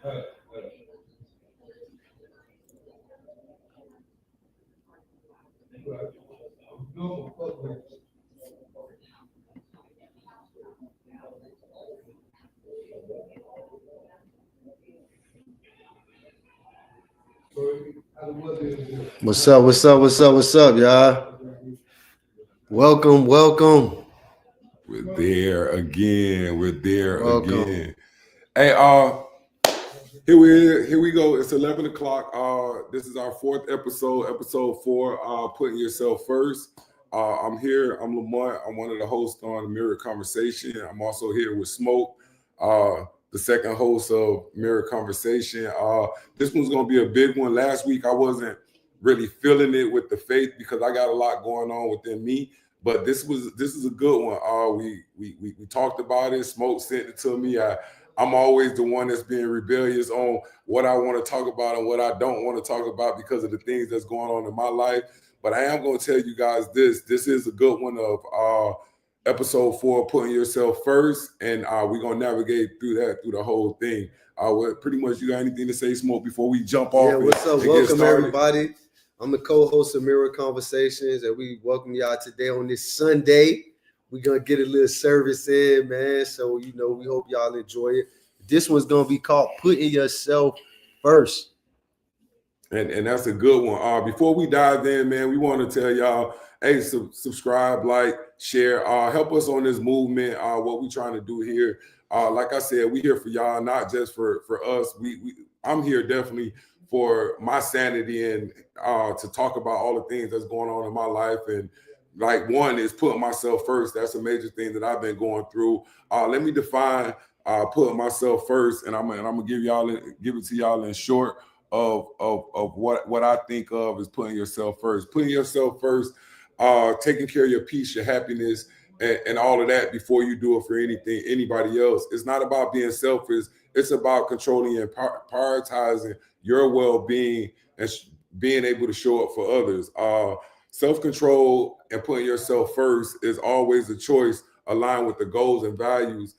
What's up? What's up? What's up? What's up, y'all? Welcome, welcome, We're there again. We're there welcome. again. Hey, here we go. It's 11 o'clock. This is our fourth episode 4. Putting yourself first. I'm here. I'm Lamont. I'm one of the hosts on the Mirriored Conversation. I'm also here with Smoke, the second host of Mirriored Conversation. This one's gonna be a big one. Last week I wasn't really feeling it with the faith because I got a lot going on within me. But this is a good one. We talked about it. Smoke sent it to me. I'm always the one that's being rebellious on what I want to talk about and what I don't want to talk about because of the things that's going on in my life. But I am going to tell you guys this. This is a good one of episode 4, putting yourself first. And we're going to navigate through the whole thing. Pretty much, you got anything to say, Smoke, before we jump off? Yeah, what's up? Welcome, everybody. I'm the co-host of Mirror Conversations, and we welcome y'all today on this Sunday. We're going to get a little service in, man. So, we hope y'all enjoy it. This one's going to be called Putting Yourself First. And that's a good one. Before we dive in, man, we want to tell y'all, hey, subscribe, like, share. Help us on this movement, what we're trying to do here. Like I said, we here for y'all, not just for us. I'm here definitely for my sanity and to talk about all the things that's going on in my life. And like one is putting myself first. That's a major thing that I've been going through. Let me define putting myself first, and I'm gonna give it to y'all in short of what I think of as putting yourself first. Putting yourself first, taking care of your peace, your happiness, and all of that before you do it for anybody else. It's not about being selfish. It's about controlling and prioritizing your well-being and being able to show up for others. Self-control and putting yourself first is always a choice aligned with the goals and values,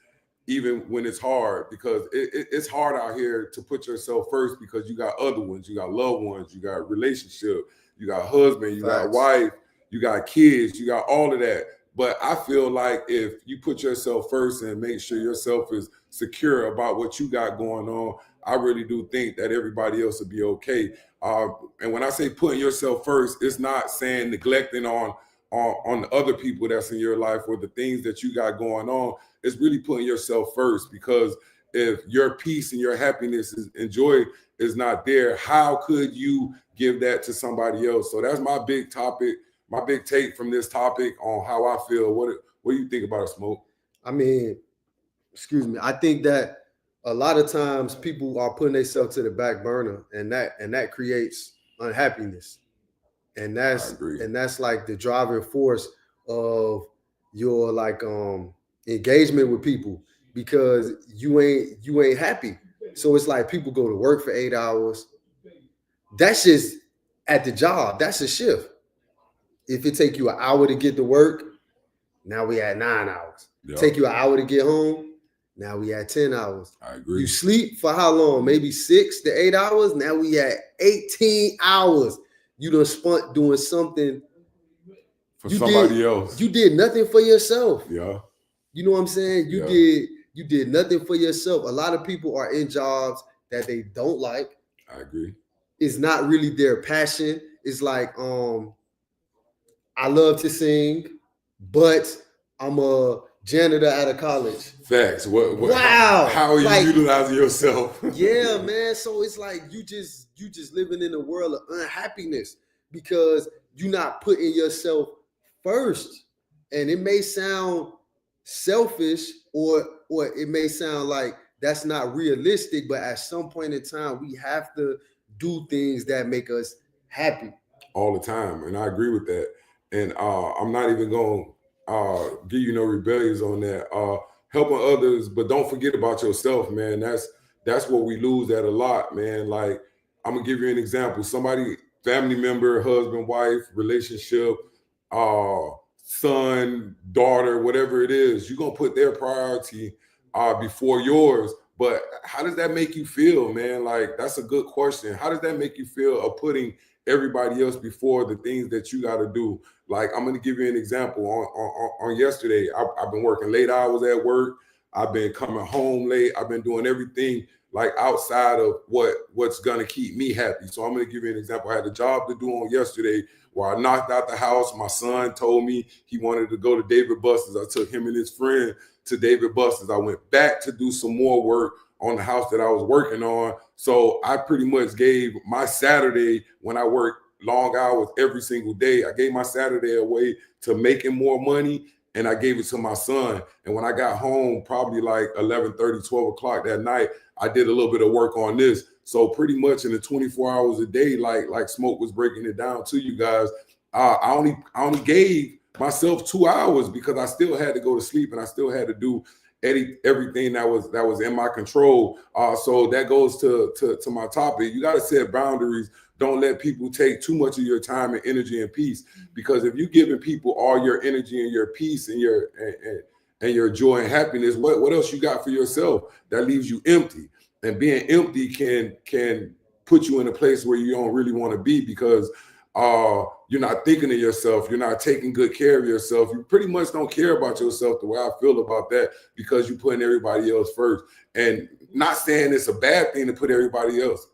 even when it's hard, because it's hard out here to put yourself first because you got other ones, you got loved ones, you got relationship, you got husband, you got wife, you got kids, you got all of that. But I feel like if you put yourself first and make sure yourself is secure about what you got going on, I really do think that everybody else will be okay. And when I say putting yourself first, it's not saying neglecting on the other people that's in your life or the things that you got going on. It's really putting yourself first, because if your peace and your happiness and joy is not there, how could you give that to somebody else? So that's my big topic, my big take from this topic on how I feel. What do you think about it, Smoke? I mean, I think that a lot of times people are putting themselves to the back burner, and that creates unhappiness. And that's like the driving force of your engagement with people, because you ain't happy. So it's like people go to work for 8 hours. That's just at the job. That's a shift. If it take you an hour to get to work, now we at 9 hours. Yep. Take you an hour to get home, now we at 10 hours. I agree. You sleep for how long? Maybe 6 to 8 hours. Now we at 18 hours. You done spent doing something for somebody else. You did nothing for yourself. Yeah. You know what I'm saying? You did nothing for yourself. A lot of people are in jobs that they don't like. I agree. It's not really their passion. It's like, I love to sing, but I'm a janitor out of college. Facts. Wow. How are you utilizing yourself? Yeah, man. So it's like you just living in a world of unhappiness because you're not putting yourself first. And it may sound selfish or it may sound like that's not realistic, but at some point in time, we have to do things that make us happy. All the time. And I agree with that. And I'm not even going to give you no rebellions on that. Helping others, but don't forget about yourself, man. That's what we lose at a lot, man. Like, I'm going to give you an example. Somebody, family member, husband, wife, relationship, son, daughter, whatever it is, you're going to put their priority before yours. But how does that make you feel, man? Like, that's a good question. How does that make you feel of putting everybody else before the things that you got to do? Like, I'm going to give you an example. On yesterday, I've been working late hours at work. I've been coming home late. I've been doing everything like outside of what's going to keep me happy. So I'm going to give you an example. I had a job to do on yesterday where I knocked out the house. My son told me he wanted to go to David Buster's. I took him and his friend to David Buster's. I went back to do some more work on the house that I was working on. So I pretty much gave my Saturday, when I worked long hours every single day, I gave my Saturday away to making more money, and I gave it to my son. And when I got home, probably like 11:30, 12 o'clock that night, I did a little bit of work on this. So pretty much in the 24 hours a day, like Smoke was breaking it down to you guys, I only gave myself 2 hours because I still had to go to sleep and I still had to do everything that was in my control. So that goes to my topic. You got to set boundaries. Don't let people take too much of your time and energy and peace, because if you're giving people all your energy and your peace and your joy and happiness, what else you got for yourself? That leaves you empty. And being empty can put you in a place where you don't really want to be, because you're not thinking of yourself. You're not taking good care of yourself. You pretty much don't care about yourself the way I feel about that, because you're putting everybody else first. And not saying it's a bad thing to put everybody else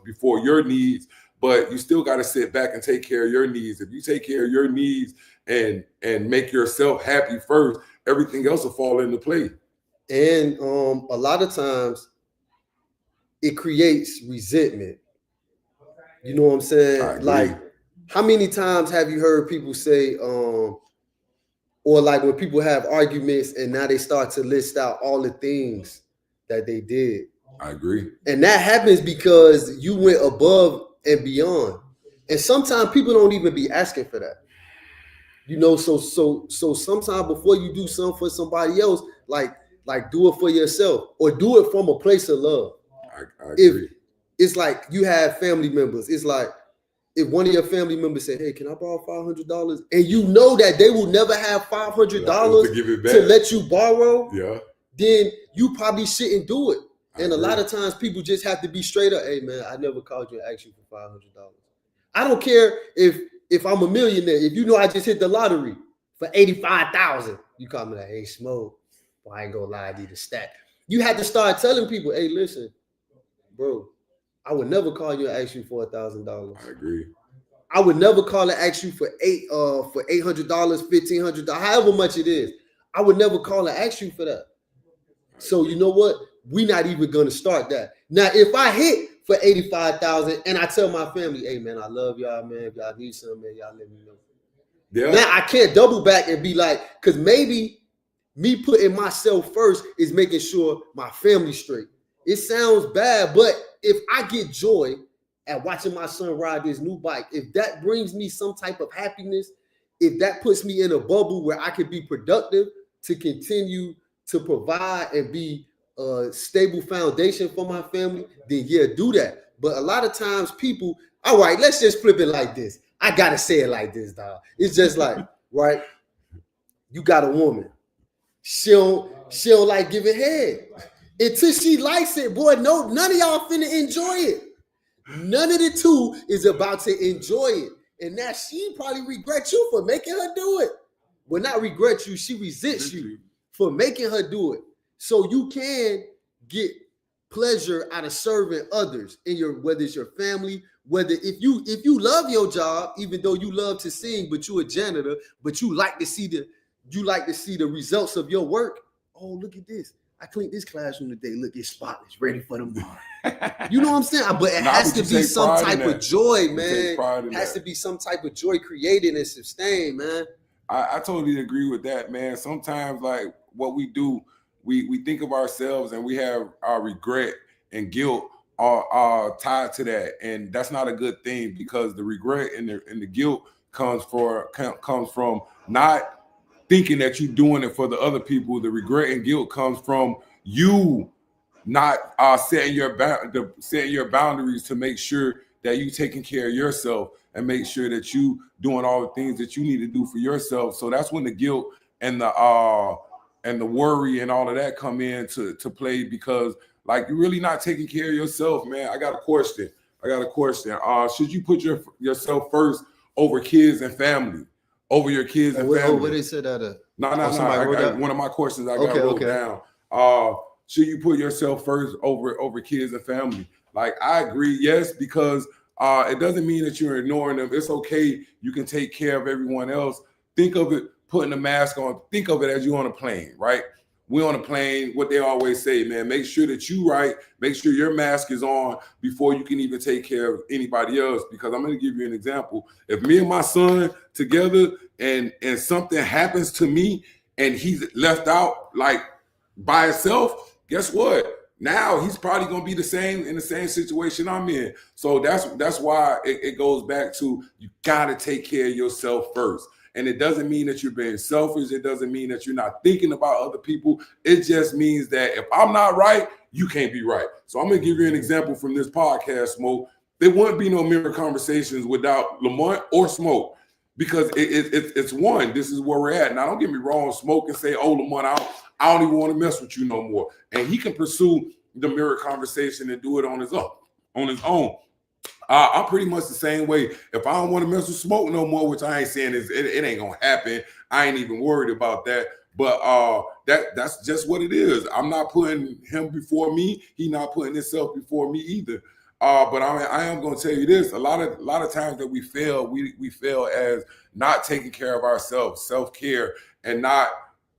before your needs, but you still got to sit back and take care of your needs. If you take care of your needs and make yourself happy first, everything else will fall into place. And a lot of times it creates resentment. You know what I'm saying? Like, how many times have you heard people say, or like when people have arguments and now they start to list out all the things that they did? I agree. And that happens because you went above and beyond. And sometimes people don't even be asking for that. You know, so sometimes before you do something for somebody else, like do it for yourself, or do it from a place of love. I agree. If it's like you have family members, it's like if one of your family members say, "Hey, can I borrow $500?" and you know that they will never have $500 to let you borrow, then you probably shouldn't do it. And a lot of times people just have to be straight up. Hey, man, I never called you and asked you for $500. I don't care if I'm a millionaire. If you know I just hit the lottery for 85,000, you call me like, "Hey, Smoke, well, I ain't gonna lie, I need a stack." You have to start telling people, "Hey, listen, bro, I would never call you and ask you for $1,000. I agree. I would never call and ask you for $800, $1,500, however much it is. I would never call and ask you for that." So you know what? We're not even gonna start that. Now, if I hit for 85,000 and I tell my family, "Hey, man, I love y'all, man. If y'all need something, man, y'all let me know." Yeah. Now I can't double back and be like, because maybe me putting myself first is making sure my family's straight. It sounds bad, but if I get joy at watching my son ride this new bike, if that brings me some type of happiness, if that puts me in a bubble where I can be productive to continue to provide and be a stable foundation for my family, then yeah, do that. But a lot of times people, all right, let's just flip it like this. I gotta say it like this, dog. It's just like, right? You got a woman. She don't like giving head. Until she likes it, boy, no, none of y'all finna enjoy it. None of the two is about to enjoy it. And now she probably regrets you for making her do it. Well, not regret you, she resents you for making her do it. So you can get pleasure out of serving others in your, whether it's your family, whether if you love your job, even though you love to sing, but you're a janitor, but you like to see the results of your work. Oh, look at this. I cleaned this classroom today. Look, it's spotless, ready for tomorrow. You know what I'm saying? But it has to be some type of joy, man. It has to be some type of joy created and sustained, man. I totally agree with that, man. Sometimes, like, what we do, we think of ourselves and we have our regret and guilt are tied to that, and that's not a good thing, because the regret and the guilt comes from not thinking that you're doing it for the other people. The regret and guilt comes from you not setting your boundaries to make sure that you taking care of yourself and make sure that you doing all the things that you need to do for yourself. So that's when the guilt and the worry and all of that come in to play, because Like, you're really not taking care of yourself, man. I got a question. Should you put yourself first over kids and family? Over your kids and family? Oh, what they said that? No. One of my questions I got wrote down. Should you put yourself first over kids and family? Like, I agree, yes, because it doesn't mean that you're ignoring them. It's okay. You can take care of everyone else. Think of it, putting a mask on. Think of it as you on a plane, right? We're on a plane. What they always say, man, make sure that you right. Make sure your mask is on before you can even take care of anybody else. Because I'm going to give you an example. If me and my son together and something happens to me and he's left out like by himself, guess what? Now he's probably going to be in the same situation I'm in. So that's why it goes back to, you got to take care of yourself first. And it doesn't mean that you're being selfish. It doesn't mean that you're not thinking about other people. It just means that if I'm not right, you can't be right. So I'm going to give you an example from this podcast, Smoke. There wouldn't be no Mirror Conversations without Lamont or Smoke, because it's one. This is where we're at. Now, don't get me wrong. Smoke can say, oh, Lamont, I don't even want to mess with you no more. And he can pursue the Mirror Conversation and do it on his own. I'm pretty much the same way. If I don't want to mess with Smoke no more, which I ain't saying it ain't gonna happen. I ain't even worried about that. But that's just what it is. I'm not putting him before me. He not putting himself before me either. But I am gonna tell you this: a lot of times that we fail, we fail as not taking care of ourselves, self-care, and not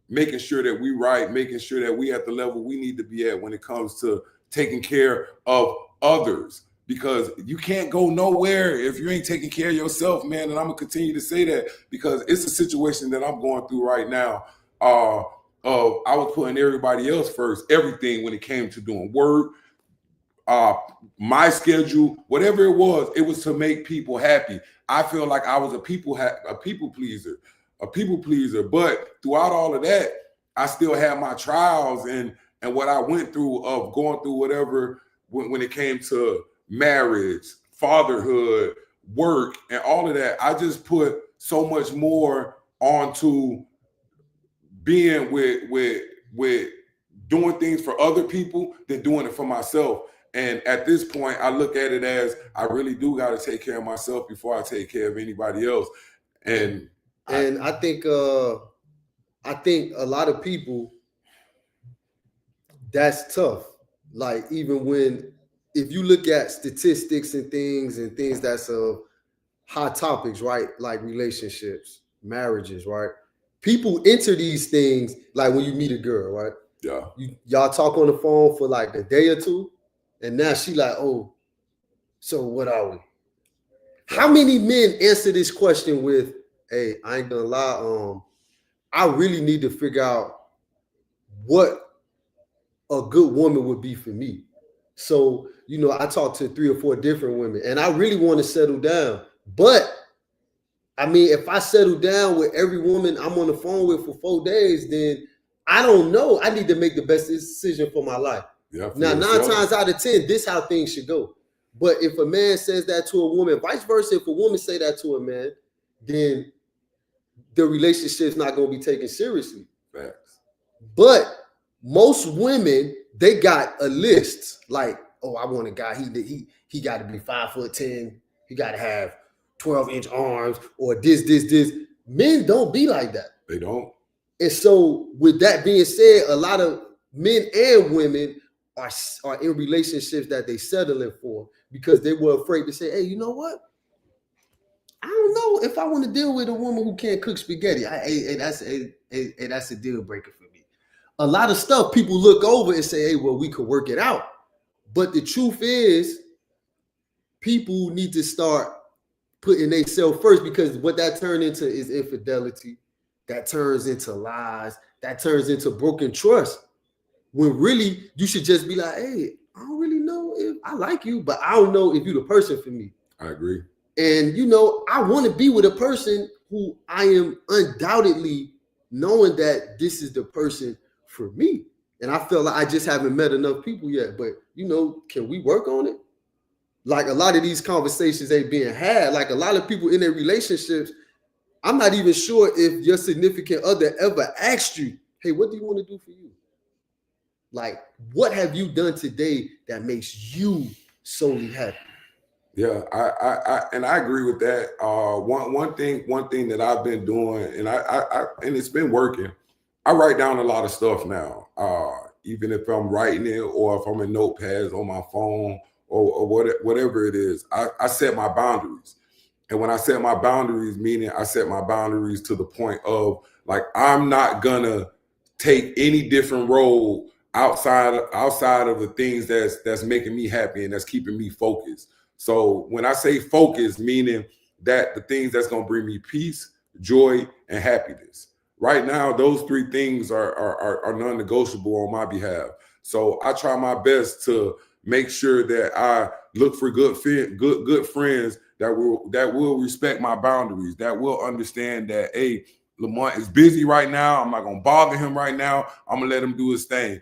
making sure that we right, making sure that we at the level we need to be at when it comes to taking care of others. Because you can't go nowhere if you ain't taking care of yourself, man. And I'm gonna continue to say that because it's a situation that I'm going through right now. I was putting everybody else first, everything when it came to doing work, my schedule, whatever it was to make people happy. I feel like I was a people pleaser. But throughout all of that, I still had my trials and what I went through of going through whatever when it came to marriage, fatherhood, work, and all of that. I just put so much more onto being with doing things for other people than doing it for myself. And at this point, I look at it as I really do got to take care of myself before I take care of anybody else. And I think a lot of people, that's tough. Like, even if you look at statistics and things that's hot topics, right? Like relationships, marriages, right? People enter these things like when you meet a girl, right? Yeah. Y'all talk on the phone for like a day or two, and now she like, oh, so what are we? How many men answer this question with, hey, I ain't gonna lie, I really need to figure out what a good woman would be for me. So, I talked to 3 or 4 different women, and I really want to settle down. But, I mean, if I settle down with every woman I'm on the phone with for 4 days, then I don't know. I need to make the best decision for my life. Yeah, now, 9 times out of 10, this is how things should go. But if a man says that to a woman, vice versa, if a woman say that to a man, then the relationship's not going to be taken seriously. Facts. But most women, they got a list like, oh, I want a guy, he got to be 5'10", he got to have 12-inch arms, or this. Men don't be like that. They don't. And so with that being said, a lot of men and women are in relationships that they settling for because they were afraid to say, hey, you know what? I don't know if I want to deal with a woman who can't cook spaghetti. That's a deal breaker for me. A lot of stuff people look over and say, hey, well, we could work it out. But the truth is, people need to start putting themselves first, because what that turns into is infidelity. That turns into lies. That turns into broken trust. When really, you should just be like, hey, I don't really know if I like you, but I don't know if you're the person for me. I agree. And, I want to be with a person who I am undoubtedly knowing that this is the person for me. And I feel like I just haven't met enough people yet. But, can we work on it? Like, a lot of these conversations ain't being had. Like, a lot of people in their relationships, I'm not even sure if your significant other ever asked you, hey, what do you want to do for you? Like, what have you done today that makes you solely happy? Yeah, I agree with that. One thing that I've been doing, and and it's been working. I write down a lot of stuff now. Even if I'm writing it or if I'm in notepads on my phone or whatever it is, I set my boundaries. And when I set my boundaries, meaning I set my boundaries to the point of like I'm not gonna take any different role outside of the things that's making me happy and that's keeping me focused. So when I say focus, meaning that the things that's gonna bring me peace, joy, and happiness. Right now, those three things are non-negotiable on my behalf. So I try my best to make sure that I look for good friends that will respect my boundaries, that will understand that, hey, Lamont is busy right now. I'm not gonna bother him right now. I'm gonna let him do his thing.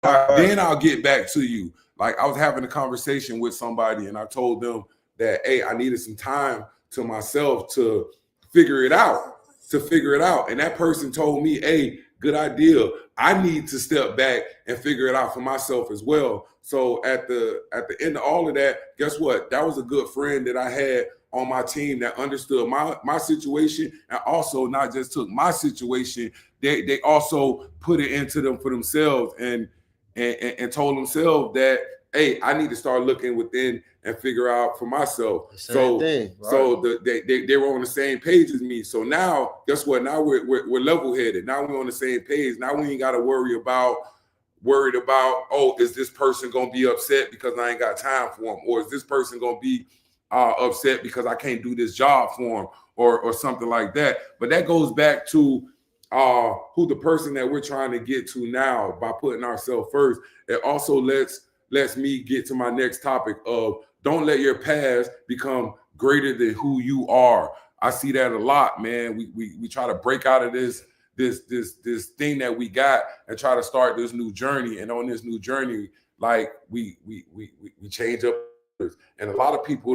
Then I'll get back to you. Like I was having a conversation with somebody and I told them that, hey, I needed some time to myself to figure it out. And that person told me, hey, good idea. I need to step back and figure it out for myself as well. So at the end of all of that, guess what? That was a good friend that I had on my team that understood my situation and also not just took my situation, they also put it into them for themselves and told themselves that, hey, I need to start looking within and figure out for myself. So they were on the same page as me. So now, guess what? Now we're level headed. Now we're on the same page. Now we ain't got to worried about, oh, is this person gonna be upset because I ain't got time for them, or is this person gonna be upset because I can't do this job for them, or something like that. But that goes back to who the person that we're trying to get to now by putting ourselves first. It also lets me get to my next topic of don't let your past become greater than who you are. I see that a lot, man. We try to break out of this thing that we got and try to start this new journey. And on this new journey, like we change up. And a lot of people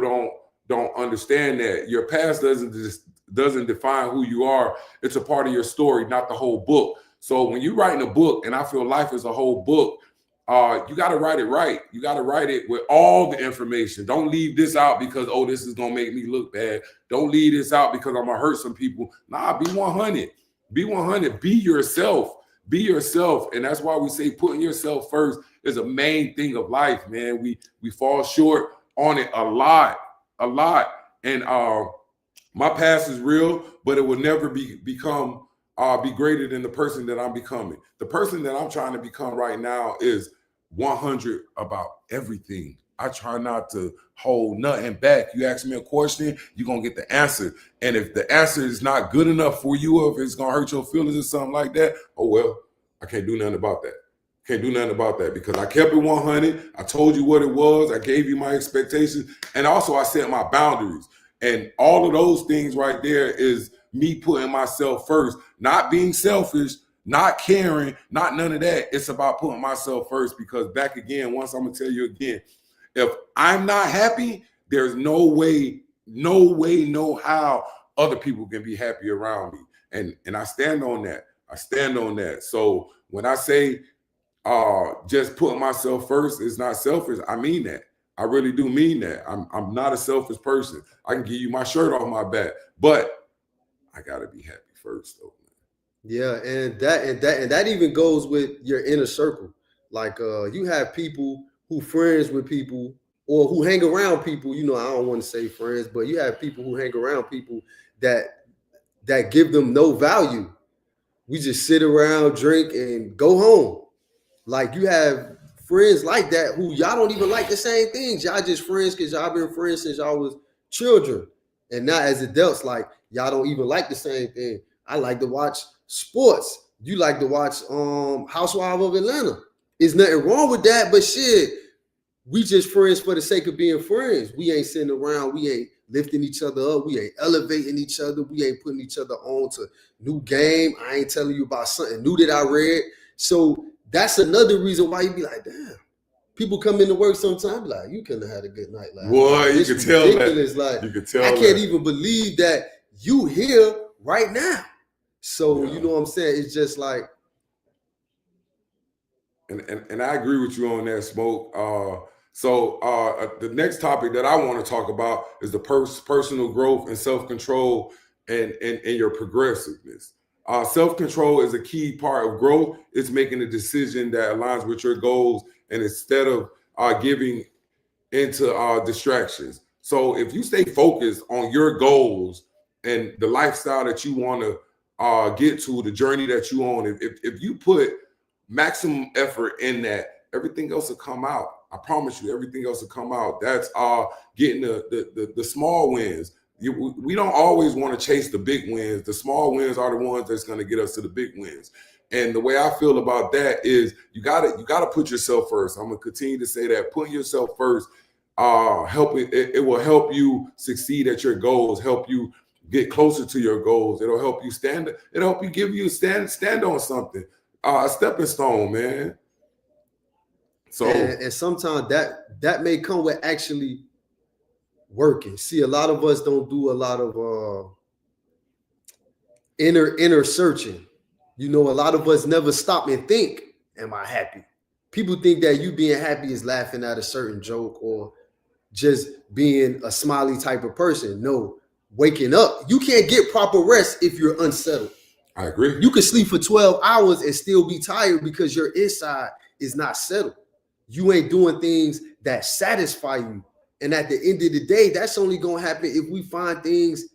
don't understand that your past doesn't define who you are. It's a part of your story, not the whole book. So when you're writing a book, and I feel life is a whole book, you got to write it right. You got to write it with all the information. Don't leave this out because, oh, this is going to make me look bad. Don't leave this out because I'm going to hurt some people. Nah, be 100. Be 100. Be yourself. Be yourself. And that's why we say putting yourself first is a main thing of life, man. We fall short on it a lot. And my past is real, but it will never be greater than the person that I'm becoming. The person that I'm trying to become right now is 100 about everything. I try not to hold nothing back. You ask me a question, you're going to get the answer. And if the answer is not good enough for you, or if it's going to hurt your feelings or something like that, oh, well, I can't do nothing about that. Can't do nothing about that because I kept it 100. I told you what it was. I gave you my expectations. And also I set my boundaries. And all of those things right there is me putting myself first, not being selfish, not caring, not none of that. It's about putting myself first because back again, once I'm going to tell you again, if I'm not happy, there's no way, no how other people can be happy around me. And I stand on that. So when I say just putting myself first is not selfish, I mean that. I really do mean that. I'm not a selfish person. I can give you my shirt off my back, but I gotta be happy first, though. Yeah, and that even goes with your inner circle. Like you have people who friends with people or who hang around people. You know, I don't want to say friends, but you have people who hang around people that give them no value. We just sit around, drink, and go home. Like you have friends like that who y'all don't even like the same things. Y'all just friends because y'all been friends since y'all was children. And now as adults, like y'all don't even like the same thing. I like to watch sports. You like to watch Housewives of Atlanta. There's nothing wrong with that, but shit, we just friends for the sake of being friends. We ain't sitting around, we ain't lifting each other up, we ain't elevating each other, we ain't putting each other on to new game. I ain't telling you about something new that I read. So that's another reason why you be like, damn. People come into work sometimes like, you couldn't have had a good night last night. Boy, you can tell that. Like, you can tell I can't even believe that you here right now. So, you know what I'm saying? It's just like, And I agree with you on that, Smoke. So the next topic that I want to talk about is the personal growth and self-control and your progressiveness. Self-control is a key part of growth. It's making a decision that aligns with your goals, and instead of giving into distractions. So if you stay focused on your goals and the lifestyle that you want to get to, the journey that you on, if you put maximum effort in that, everything else will come out. I promise you, everything else will come out. That's getting the small wins. We don't always want to chase the big wins. The small wins are the ones that's going to get us to the big wins. And the way I feel about that is you gotta put yourself first. I'm gonna continue to say that. Putting yourself first, it will help you succeed at your goals, help you get closer to your goals. It'll help you give you stand on something. A stepping stone, man. So and sometimes that may come with actually working. See, a lot of us don't do a lot of inner searching. You know, a lot of us never stop and think, am I happy? People think that you being happy is laughing at a certain joke or just being a smiley type of person. No, waking up. You can't get proper rest if you're unsettled. I agree. You can sleep for 12 hours and still be tired because your inside is not settled. You ain't doing things that satisfy you. And at the end of the day, that's only going to happen if we find things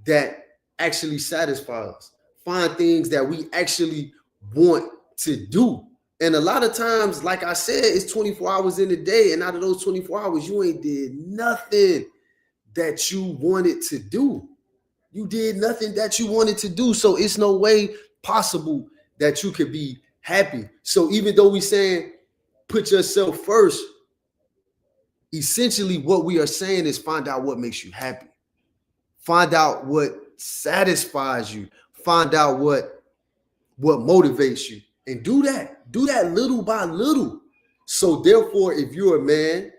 that actually satisfy us. Find things that we actually want to do. And a lot of times, like I said, it's 24 hours in a day. And out of those 24 hours, you ain't did nothing that you wanted to do. You did nothing that you wanted to do. So it's no way possible that you could be happy. So even though we saying put yourself first, essentially what we are saying is find out what makes you happy. Find out what satisfies you. Find out what motivates you. And do that little by little. So therefore, if you're a man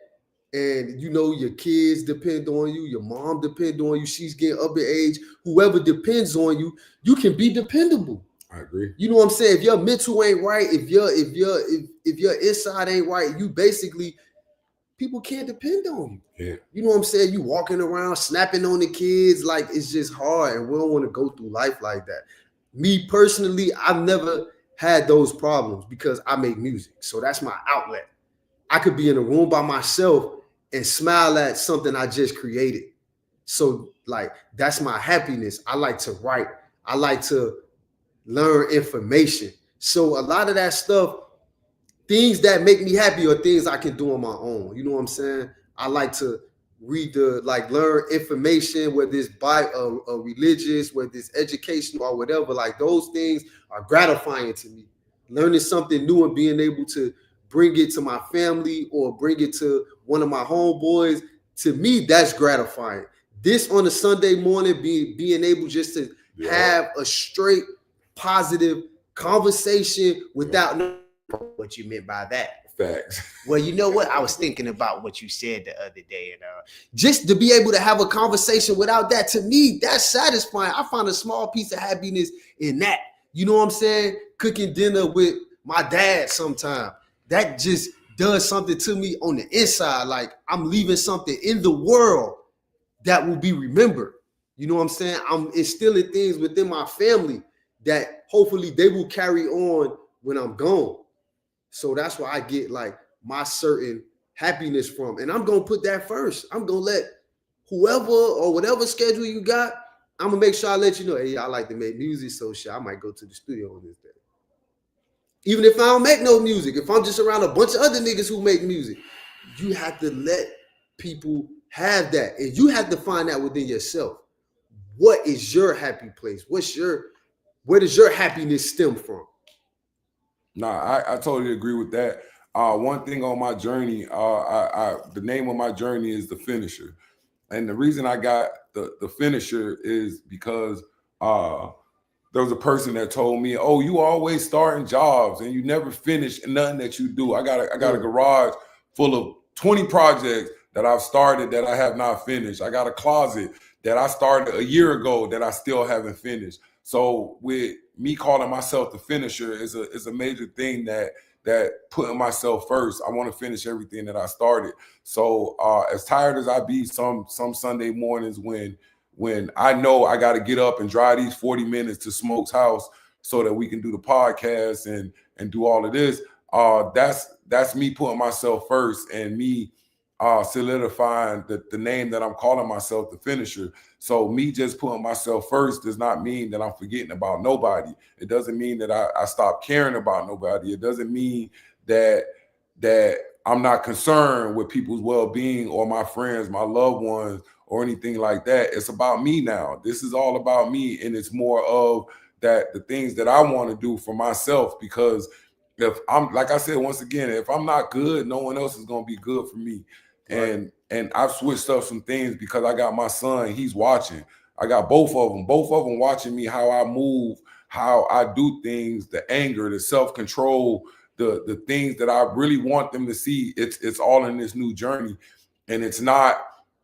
and you know your kids depend on you, your mom depends on you, she's getting up in age, whoever depends on you, you can be dependable. I agree. You know what I'm saying? If your mental ain't right, if your inside ain't right, you basically, people can't depend on you. Yeah. You know what I'm saying? You walking around snapping on the kids, like it's just hard, and we don't want to go through life like that. Me personally, I've never had those problems because I make music. So that's my outlet. I could be in a room by myself and smile at something I just created. So like, that's my happiness. I like to write. I like to learn information. So a lot of that stuff, things that make me happy are things I can do on my own. You know what I'm saying? I like to learn information, whether it's by a religious, whether it's educational or whatever. Like those things are gratifying to me. Learning something new and being able to bring it to my family or bring it to one of my homeboys, to me, that's gratifying. This on a Sunday morning, being able just to have a straight positive conversation without knowing what you meant by that. Facts. Well, you know what? I was thinking about what you said the other day, and just to be able to have a conversation without that, to me, that's satisfying. I find a small piece of happiness in that. You know what I'm saying? Cooking dinner with my dad sometime. That just does something to me on the inside. Like I'm leaving something in the world that will be remembered. You know what I'm saying? I'm instilling things within my family that hopefully they will carry on when I'm gone. So that's why I get like my certain happiness from. And I'm going to put that first. I'm going to let whoever or whatever schedule you got, I'm going to make sure I let you know, hey, I like to make music, so shit, I might go to the studio on this day. Even if I don't make no music, if I'm just around a bunch of other niggas who make music, you have to let people have that. And you have to find out within yourself. What is your happy place? Where does your happiness stem from? Nah, I totally agree with that. One thing on my journey, the name of my journey is The Finisher. And the reason I got the Finisher is because there was a person that told me, oh, you always starting jobs and you never finish nothing that you do. I got a garage full of 20 projects that I've started that I have not finished. I got a closet that I started a year ago that I still haven't finished. So with me calling myself The Finisher is a major thing that that putting myself first. I want to finish everything that I started. So as tired as I be some Sunday mornings when I know I got to get up and drive these 40 minutes to Smoke's house so that we can do the podcast and do all of this, that's me putting myself first and me solidifying the name that I'm calling myself, the finisher. So me just putting myself first does not mean that I'm forgetting about nobody. It doesn't mean that I stop caring about nobody. It doesn't mean that I'm not concerned with people's well-being or my friends, my loved ones, or anything like that. It's about me now. This is all about me, and it's more of that the things that I want to do for myself, because if I'm, like I said, once again, if I'm not good, no one else is going to be good for me. Right. And I've switched up some things because I got my son, he's watching. I got both of them watching me, how I move, how I do things, the anger, the self-control, the things that I really want them to see. It's all in this new journey. And it's not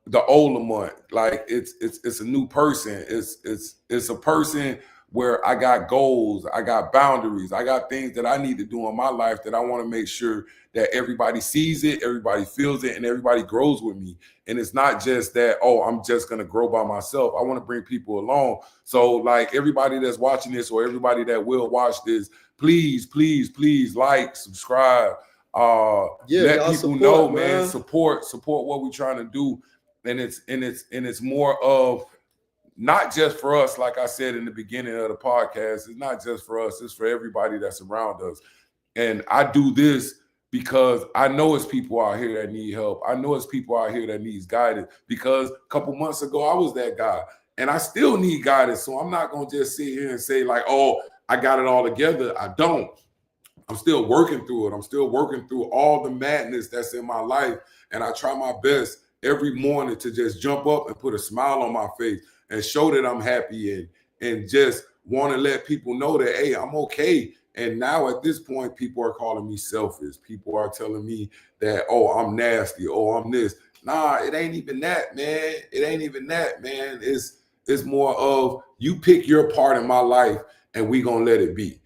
the old Lamont. Like it's a new person. It's a person where I got goals, I got boundaries, I got things that I need to do in my life that I want to make sure that everybody sees it, everybody feels it, and everybody grows with me. And it's not just that, oh, I'm just going to grow by myself. I want to bring people along. So like everybody that's watching this or everybody that will watch this, please, please, please like, subscribe, let people support, know, man, support what we're trying to do. And it's more of, not just for us, like I said in the beginning of the podcast, it's not just for us, it's for everybody that's around us. And I do this because I know it's people out here that need help. I know it's people out here that needs guidance, because a couple months ago, I was that guy. And I still need guidance. So I'm not going to just sit here and say like, oh, I got it all together. I don't. I'm still working through it. I'm still working through all the madness that's in my life. And I try my best every morning to just jump up and put a smile on my face and show that I'm happy and just want to let people know that, hey, I'm okay. And now at this point, people are calling me selfish. People are telling me that, oh, I'm nasty. Oh, I'm this. Nah, it ain't even that, man. It ain't even that, man. It's more of, you pick your part in my life and we gonna let it be.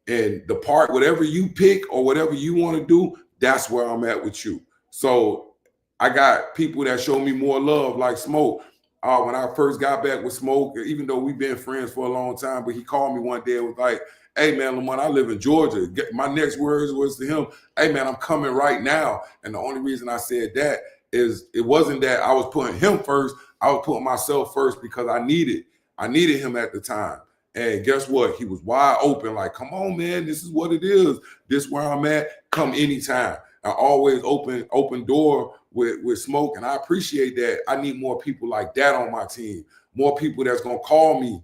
And the part, whatever you pick or whatever you want to do, that's where I'm at with you. So I got people that show me more love, like Smoke. When I first got back with Smoke, even though we've been friends for a long time, but he called me one day and was like, hey, man, Lamont, I live in Georgia. My next words was to him, hey, man, I'm coming right now. And the only reason I said that is it wasn't that I was putting him first. I was putting myself first because I needed him at the time. And guess what? He was wide open, like, come on, man, this is what it is. This is where I'm at. Come anytime. I always open door with Smoke, and I appreciate that. I need more people like that on my team. More people that's going to call me.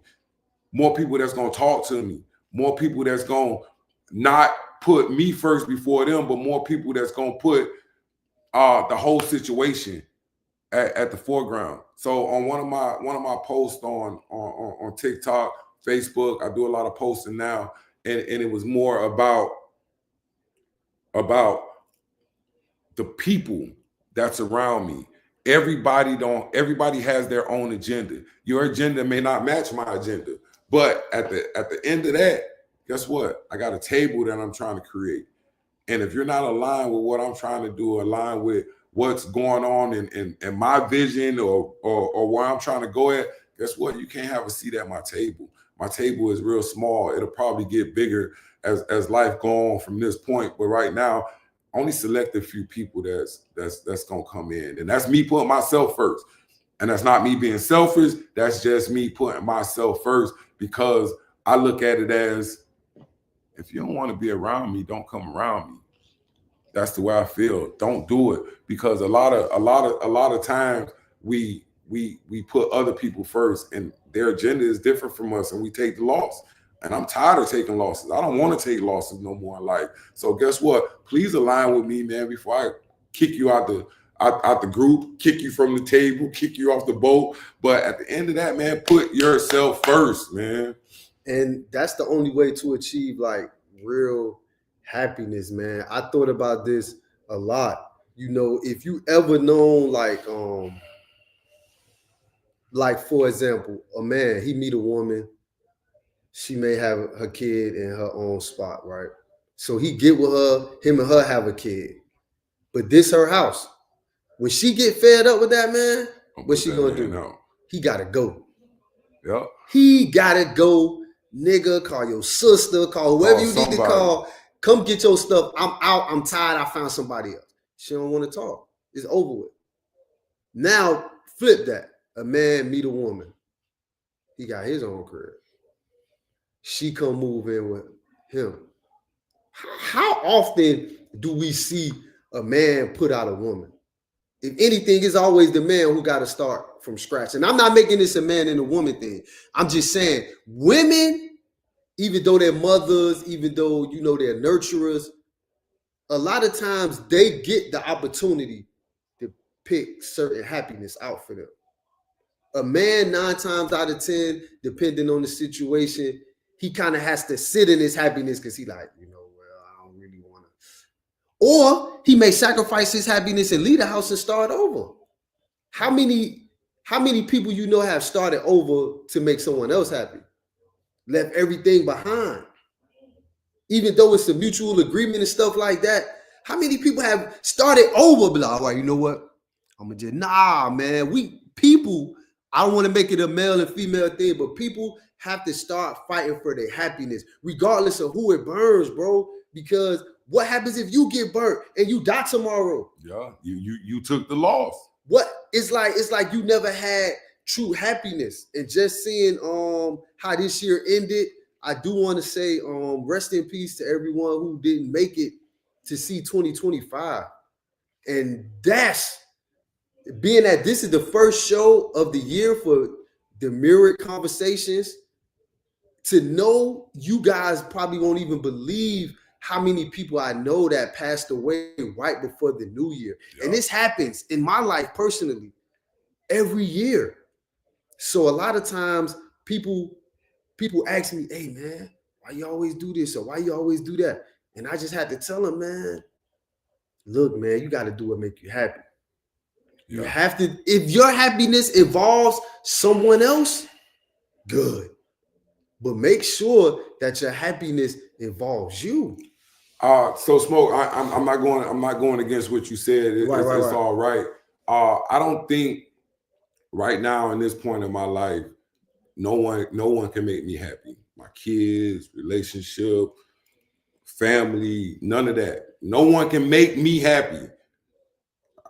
More people that's going to talk to me. More people that's going to not put me first before them, but more people that's going to put the whole situation at the foreground. So on one of my posts on TikTok, Facebook, I do a lot of posting now, and it was more about the people that's around me. Everybody has their own agenda. Your agenda may not match my agenda, but at the end of that, guess what? I got a table that I'm trying to create. And if you're not aligned with what I'm trying to do, aligned with what's going on in my vision or where I'm trying to go at, guess what? You can't have a seat at my table. My table is real small. It'll probably get bigger as life go on from this point. But right now, only select a few people that's gonna come in. And that's me putting myself first. And that's not me being selfish. That's just me putting myself first, because I look at it as, if you don't want to be around me, don't come around me. That's the way I feel. Don't do it, because a lot of times we put other people first, and their agenda is different from us, and we take the loss. And I'm tired of taking losses. I don't want to take losses no more in life. So guess what? Please align with me, man, before I kick you out the group, kick you from the table, kick you off the boat. But at the end of that, man, put yourself first, man. And that's the only way to achieve like real happiness, man. I thought about this a lot. You know, if you ever known like for example, a man, he meet a woman, she may have her kid in her own spot, right? So he get with her, him and her have a kid. But this her house. When she get fed up with that man, what's she gonna do? Out. He gotta go. Yep. He gotta go, nigga. Call your sister, call whoever you need to call. Come get your stuff. I'm out. I'm tired. I found somebody else. She don't want to talk. It's over with. Now, flip that. A man meet a woman. He got his own crib. She come move in with him. How often do we see a man put out a woman? If anything, it's always the man who got to start from scratch. And I'm not making this a man and a woman thing. I'm just saying women, even though they're mothers, even though, they're nurturers, a lot of times they get the opportunity to pick certain happiness out for them. A man, 9 times out of 10, depending on the situation, he kind of has to sit in his happiness because he like, I don't really want to. Or he may sacrifice his happiness and leave the house and start over. How many people have started over to make someone else happy? Left everything behind. Even though it's a mutual agreement and stuff like that, how many people have started over? But like, all right, you know what? I'm gonna just man. I don't want to make it a male and female thing, but people have to start fighting for their happiness, regardless of who it burns, bro. Because what happens if you get burnt and you die tomorrow? Yeah, you took the loss. What it's like you never had true happiness. And just seeing how this year ended, I do want to say rest in peace to everyone who didn't make it to see 2025. And that's being that this is the first show of the year for the Mirriored Conversations. To know, you guys probably won't even believe how many people I know that passed away right before the new year. Yep. And this happens in my life personally every year. So a lot of times people ask me, hey man, why you always do this or why you always do that? And I just had to tell them, man, look, man, you got to do what make you happy. Yeah. You have to, if your happiness involves someone else, good. But make sure that your happiness involves you. So Smoke, I'm not going against what you said. It's all right. I don't think right now in this point in my life, no one can make me happy. My kids, relationship, family, none of that. No one can make me happy.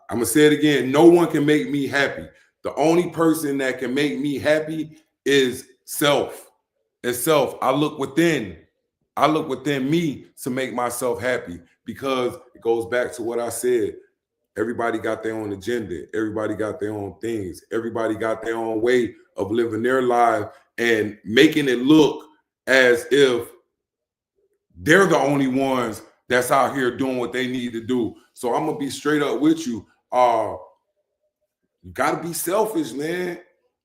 I'm gonna say it again. No one can make me happy. The only person that can make me happy is self. It's self. I look within me to make myself happy, because it goes back to what I said. Everybody got their own agenda. Everybody got their own things. Everybody got their own way of living their life and making it look as if they're the only ones that's out here doing what they need to do. So I'm gonna be straight up with you. You gotta be selfish, man.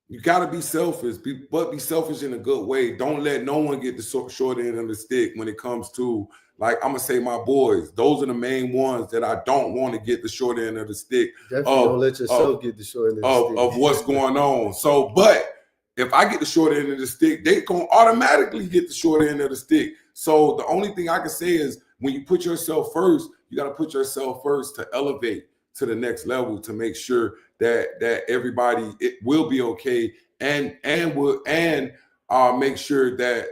You gotta be selfish, but be selfish in a good way. Don't let no one get the short end of the stick when it comes to, like, I'm gonna say my boys. Those are the main ones that I don't want to get the short end of the stick. Definitely don't let yourself get the short end of the stick. Of what's going on. So, but if I get the short end of the stick, they gonna automatically get the short end of the stick. So the only thing I can say is, when you put yourself first, you gotta put yourself first to elevate to the next level, to make sure that everybody, it will be okay, and make sure that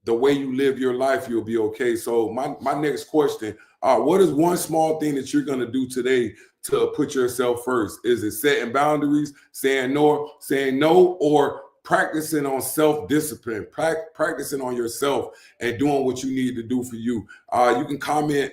the way you live your life, you'll be okay. So my next question, what is one small thing that you're gonna do today to put yourself first? Is it setting boundaries, saying no, or practicing on self-discipline, practicing on yourself and doing what you need to do for you? You can comment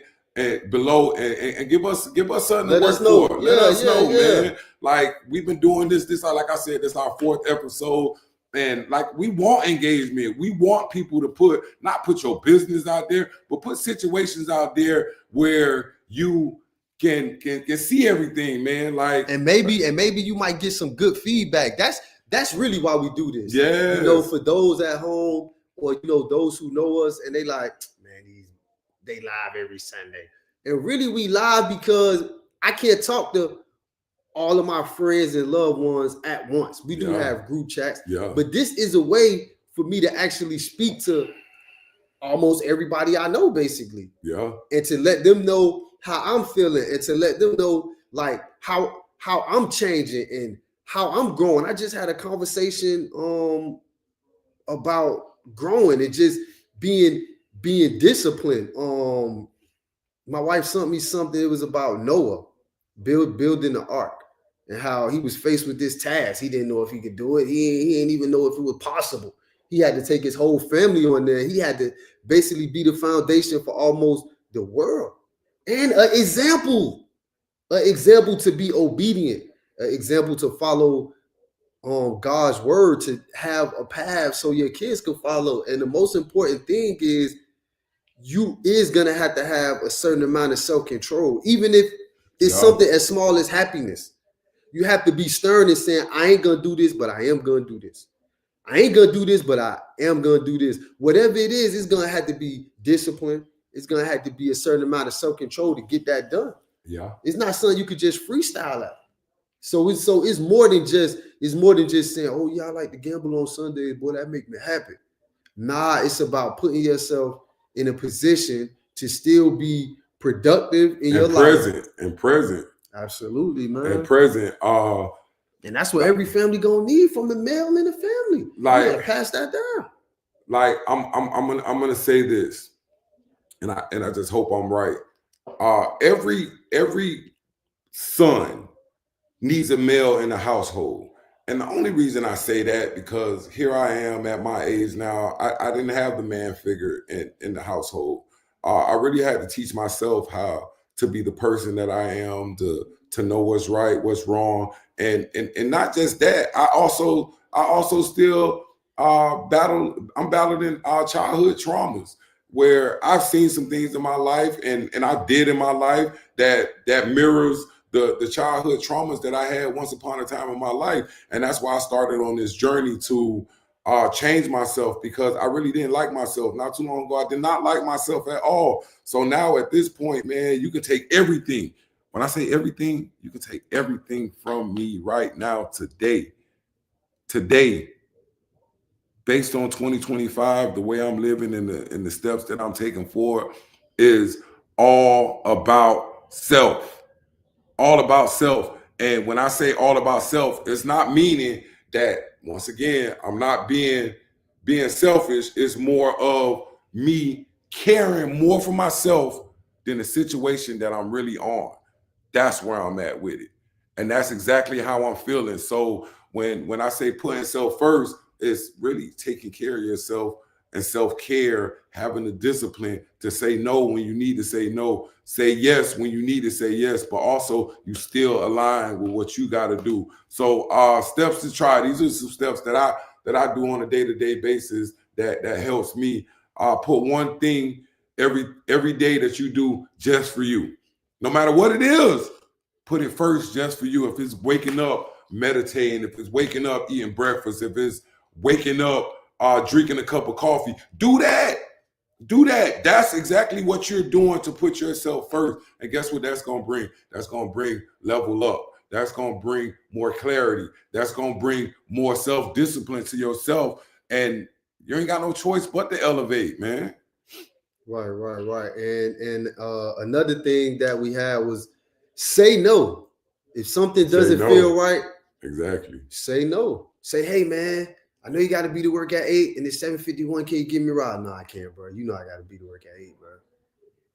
below and give us something to work for. Let us know, man. Like, we've been doing this like I said, this is our 4th episode, and like, we want engagement. We want people to not put your business out there, but put situations out there where you can see everything, man. Like, and maybe you might get some good feedback. That's really why we do this. Yeah. For those at home, or those who know us and they like, man, they live every Sunday. And really, we live because I can't talk to all of my friends and loved ones at once. We do have group chats, but this is a way for me to actually speak to almost everybody I know, basically. Yeah. And to let them know how I'm feeling, and to let them know like how I'm changing and how I'm growing. I just had a conversation about growing and just being disciplined. My wife sent me something. It was about Noah building the ark and how he was faced with this task. He didn't know if he could do it. He didn't even know if it was possible. He had to take his whole family on there. He had to basically be the foundation for almost the world. And an example to be obedient, an example to follow God's word, to have a path so your kids can follow. And the most important thing is you is gonna have to have a certain amount of self-control, even if it's something as small as happiness. You have to be stern and saying, I ain't gonna do this, but I am gonna do this. I ain't gonna do this, but I am gonna do this. Whatever it is, it's gonna have to be discipline. It's gonna have to be a certain amount of self-control to get that done. Yeah. It's not something you could just freestyle out. So it's more than just saying, oh yeah, I like to gamble on Sundays, boy, that make me happy. Nah, it's about putting yourself in a position to still be productive in your life. And present. Absolutely, man. And present. And that's what every family gonna need from the male in the family. Like, you gotta pass that down. Like I'm gonna say this, and I just hope I'm right. Every son needs a male in the household. And the only reason I say that, because here I am at my age now, I didn't have the man figure in the household. I really had to teach myself how to be the person that I am, to know what's right, what's wrong. And not just that, I also still I'm battling childhood traumas, where I've seen some things in my life and I did in my life that mirrors the childhood traumas that I had once upon a time in my life. And that's why I started on this journey to change myself, because I really didn't like myself. Not too long ago, I did not like myself at all. So now at this point, man, you can take everything. When I say everything, you can take everything from me right now, today, based on 2025, the way I'm living and the steps that I'm taking forward is all about self. All about self. And when I say all about self, it's not meaning that, once again, I'm not being selfish. It's more of me caring more for myself than the situation that I'm really on. That's where I'm at with it. And that's exactly how I'm feeling. So when I say putting self first, it's really taking care of yourself and self-care, having the discipline to say no when you need to say no, say yes when you need to say yes, but also you still align with what you got to do. So steps to try. These are some steps that I do on a day-to-day basis that helps me. Put one thing every day that you do just for you. No matter what it is, put it first just for you. If it's waking up, meditating, if it's waking up, eating breakfast, if it's waking up, drinking a cup of coffee, do that. That's exactly what you're doing to put yourself first. And guess what that's going to bring? That's going to bring level up. That's going to bring more clarity. That's going to bring more self-discipline to yourself. And you ain't got no choice but to elevate, man. Right. And another thing that we had was say no. If something doesn't feel right, exactly, say no. Say, hey, man, I know you got to be to work at 8 and it's 7:51. Can you give me a ride? No, I can't, bro. You know I got to be to work at 8, bro.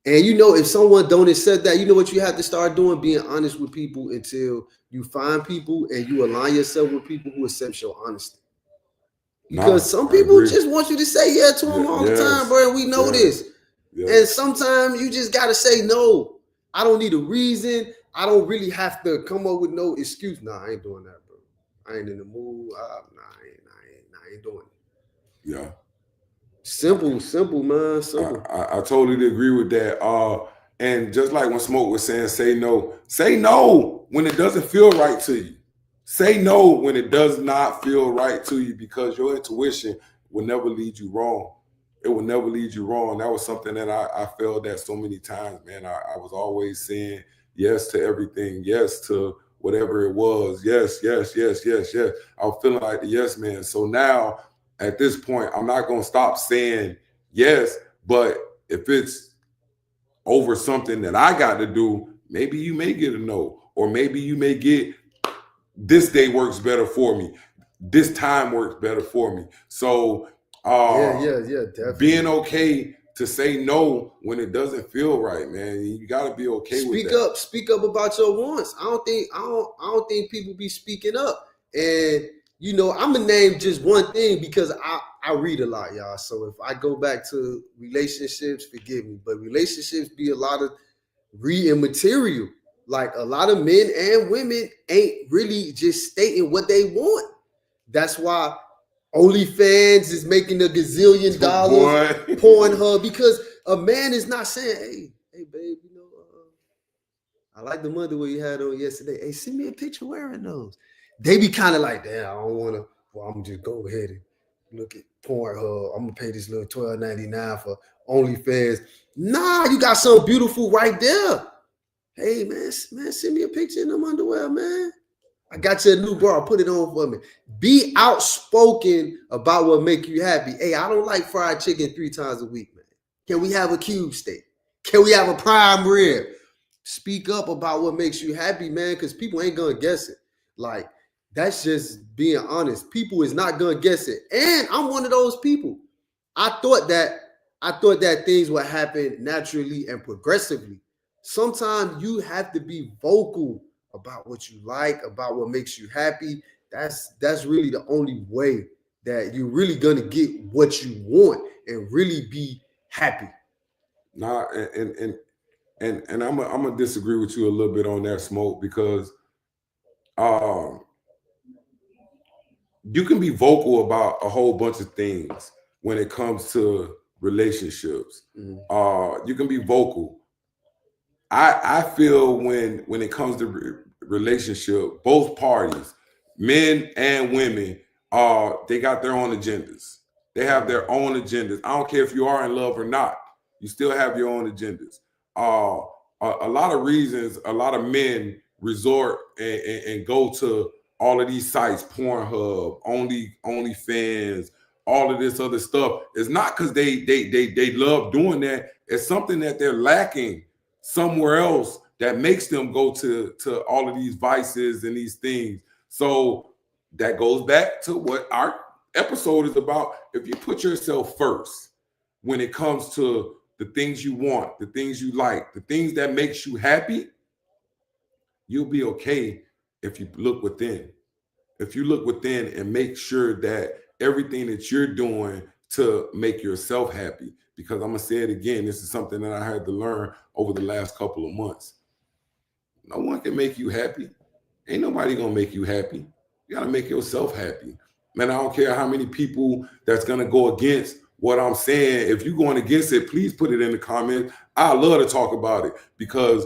And you know, if someone don't accept that, you know what you have to start doing? Being honest with people until you find people and you align yourself with people who accept your honesty. Because some people just want you to say yeah to them all the time, bro. And we know this. Yes. And sometimes you just got to say no. I don't need a reason. I don't really have to come up with no excuse. Nah, I ain't doing that, bro. I ain't in the mood. I ain't doing it. Yeah. Simple, man. Simple. I totally agree with that. And just like when Smoke was saying, say no when it doesn't feel right to you. Say no when it does not feel right to you, because your intuition will never lead you wrong. It will never lead you wrong. That was something that I failed at so many times, man. I was always saying yes to everything, yes to whatever it was. Yes. I was feeling like the yes man. So now at this point, I'm not going to stop saying yes, But if it's over something that I got to do, maybe you may get a no, or maybe you may get this day works better for me. This time works better for me. So definitely. Being okay to say no when it doesn't feel right, man. You gotta be okay with that. Speak up about your wants. I don't think people be speaking up. And I'm gonna name just one thing because I read a lot, y'all. So if I go back to relationships, forgive me, but relationships be a lot of reading material. Like a lot of men and women ain't really just stating what they want. That's why OnlyFans is making $1 gazillion, Pornhub, because a man is not saying, hey, babe, I like the underwear you had on yesterday. Hey, send me a picture wearing those. They be kind of like, damn, I don't want to. Well, I'm just go ahead and look at Pornhub. I'm gonna pay this little $12.99 for OnlyFans. Nah, you got something beautiful right there. Hey, man, send me a picture in them underwear, man. I got you a new bra. Put it on for me. Be outspoken about what make you happy. Hey, I don't like fried chicken 3 times a week, man. Can we have a cube steak? Can we have a prime rib? Speak up about what makes you happy, man, because people ain't gonna guess it. Like, that's just being honest. People is not gonna guess it. And I'm one of those people. I thought that things would happen naturally and progressively. Sometimes you have to be vocal about what you like, about what makes you happy. That's really the only way that you're really gonna get what you want and really be happy. Nah, and I'm gonna disagree with you a little bit on that, Smoke, because you can be vocal about a whole bunch of things when it comes to relationships. You can be vocal. I feel when it comes to relationship, both parties, men and women, they got their own agendas. They have their own agendas. I don't care if you are in love or not. You still have your own agendas. A lot of reasons, a lot of men resort and go to all of these sites, Pornhub, OnlyFans, all of this other stuff. It's not because they love doing that. It's something that they're lacking somewhere else that makes them go to all of these vices and these things. So that goes back to what our episode is about. If you put yourself first when it comes to the things you want, the things you like, the things that makes you happy, you'll be okay if you look within. If you look within and make sure that everything that you're doing to make yourself happy, because I'm gonna say it again, this is something that I had to learn over the last couple of months. No one can make you happy. Ain't nobody gonna make you happy. You gotta make yourself happy. Man, I don't care how many people that's gonna go against what I'm saying. If you're going against it, please put it in the comments. I love to talk about it because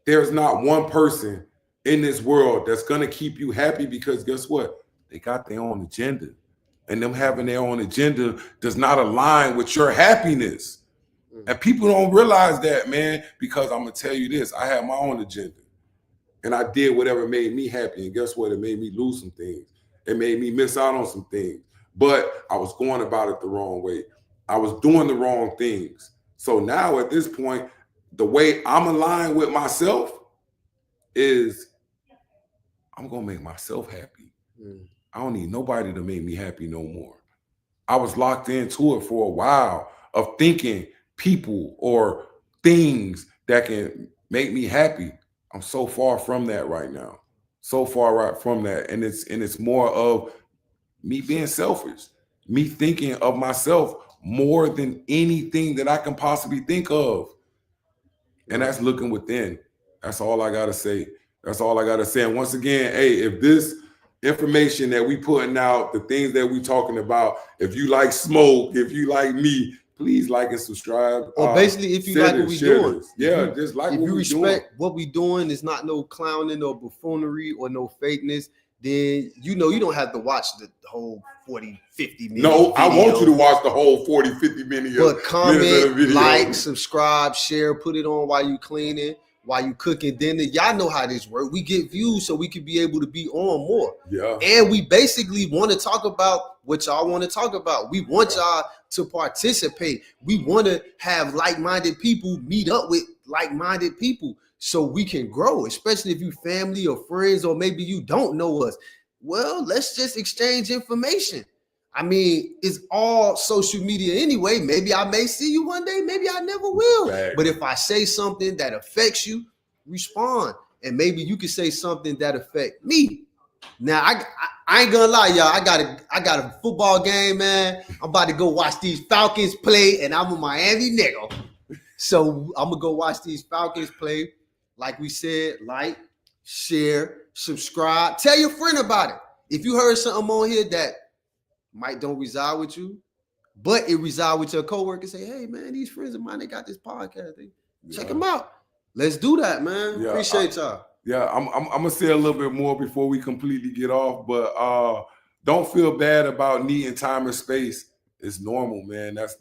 there's not one person in this world that's gonna keep you happy, because guess what? They got their own agenda. And them having their own agenda does not align with your happiness. And people don't realize that, man, because I'm gonna tell you this, I have my own agenda. And I did whatever made me happy. And guess what? It made me lose some things. It made me miss out on some things. But I was going about it the wrong way. I was doing the wrong things. So now at this point, the way I'm aligned with myself is I'm gonna make myself happy. I don't need nobody to make me happy no more. I was locked into it for a while of thinking people or things that can make me happy. I'm so far from that right now. So far right from that. And it's more of me being selfish, me thinking of myself more than anything that I can possibly think of. And that's looking within. That's all I gotta say. That's all I gotta say. And once again, hey, if this information that we putting out, the things that we talking about, if you like Smoke, if you like me, please like and subscribe. Or basically, if you like what we doing, just like if what you we respect doing. what we doing, it's not no clowning or buffoonery or no fakeness, then you don't have to watch the whole 40, 50 minutes. No, I want you to watch the whole 40, 50 minutes. But comment, like, subscribe, share, put it on while you cleaning, while you cooking dinner. Y'all know how this works. We get views so we can be able to be on more. Yeah. And we basically want to talk about what y'all want to talk about. We want y'all to participate. We want to have like-minded people meet up with like-minded people so we can grow, especially if you family or friends, or maybe you don't know us. Well, let's just exchange information. I mean, it's all social media anyway. Maybe I may see you one day, maybe I never will. Right. But if I say something that affects you, respond. And maybe you can say something that affect me. Now, I ain't gonna lie, y'all. I got a football game, man. I'm about to go watch these Falcons play, and I'm a Miami nigga. So I'm gonna go watch these Falcons play. Like we said, like, share, subscribe, tell your friend about it. If you heard something on here that might don't reside with you, but it reside with your coworker, say, hey man, these friends of mine, they got this podcast. Check them out. Let's do that, man. Yeah, Appreciate y'all. Yeah, I'm gonna say a little bit more before we completely get off, but don't feel bad about needing time and space. It's normal, man. That's